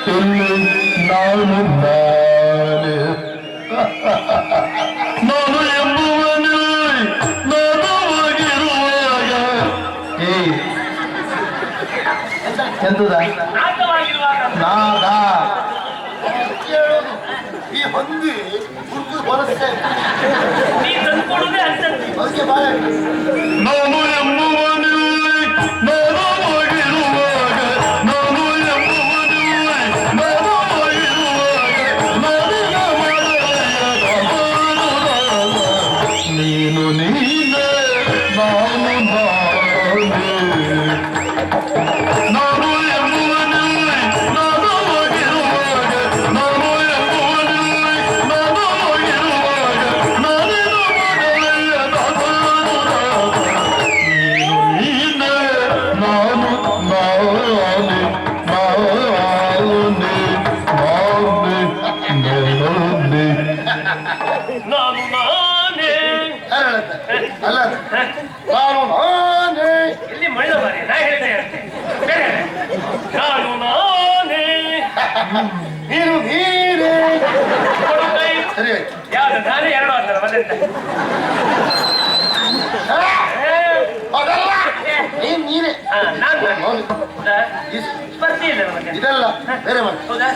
ಇಲ್ಲಿ ನಾನು ನಾನೇ ನಾನು ಎಂಬುವನು ನಾನು ಹೋಗಿರುವಾಗ ಎಂತದ ನಾದ ಈ ಹೊಂದಿ ಹುಡುಗ ಬರುತ್ತೆ ನಾನು ಎಂಬುವನು ನಾನು ಹೋಗಿರುವಾಗ ನಾನು ಎಂಬುವನು ನಾನು ಹೋಗಿರುವಾಗ ನೀನು ನೀನೇ ನಾನು ನಾನೇ ನಾನು ಎಂಬುವನು ನಾನು ಹೋಗಿರುವಾಗ ನಾನು ಎಂಬುವನು ನಾನು ಹೋಗಿರುವಾಗ ನಾನೇನು ನೀನು ನೀನೇ ನಾನು ನಾನೇ ನಾನು ನಾನೇ ಅಲ್ಲ ನಾನು ನಾನೇ ಇಲ್ಲಿ ಮಳ್ಳ ಬಾರಿ ನಾ ಹೇಳಿದೆ ಬೇರೆ ನಾನು ನಾನೇ ನೀನು ನೀನೇ ಕೊಡು ಕೈ. ಸರಿ ಯಾವ್ದು ನಾನೇ ಎರಡು ಅಂತಾರೆ ಬಂದಂತ ಅದಲ್ಲ ನೀನ್ ನೀನೇ ನಾನು ಹೌದು. ಸ್ಪರ್ಧೆ ಇಲ್ಲ ನಮಗೆ ಇದಲ್ಲ ಬೇರೆ ಮಾಡಿ ಹೌದಾ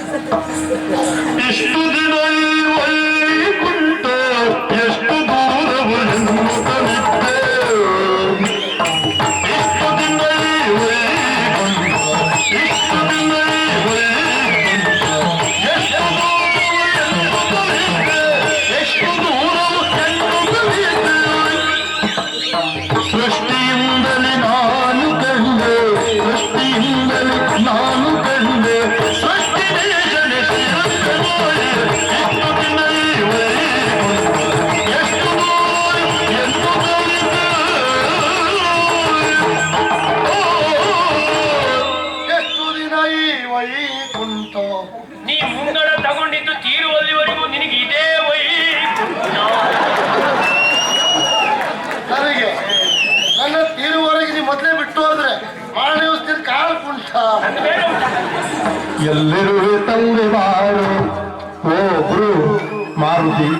ಎಷ್ಟು ದಿನ ಈ ವೈಕುಂಠ ಎಷ್ಟು ದೂರವು ಎನ್ನುತ್ತಲಿದ್ದೆ ಎಷ್ಟು ದಿನ ಈ ವೈಕುಂಠ ಎಷ್ಟು ದಿನ ಈ ವೈಕುಂಠ ಎಷ್ಟು ದೂರವು ಎನ್ನುತ್ತಲಿದ್ದೆ ಎಷ್ಟು ದೂರವು ಎನ್ನುತ್ತಲಿದ್ದೆ ಸೃಷ್ಟಿಯಿಂದಲೇ ನಾನು ಕಂಡೆ ಸೃಷ್ಟಿಯಿಂದಲೇ ನಾನು ಕಂಡೆ ಸೃಷ್ಟಿ ಎಷ್ಟು ದಿನ ಈ ವೈಕುಂಠ ನೀ ಮುಂಗಡ ತಗೊಂಡಿದ್ದು ತೀರುವಲ್ಲಿವರೆಗೂ ನಿನಗೆ ಇದೇ ನನಗೆ ನನ್ನ ತೀರುವವರೆಗೆ ನೀವು ಮೊದಲೇ ಬಿಟ್ಟು ಹೋದ್ರೆ ಮಾರನೇ ಹೊಸ್ತಿನ ಕಾಲು ಕುಂಠ ಎಲ್ಲರೂ ತಂದೆ ಬಾರು ಓ ಮಾರುತಿ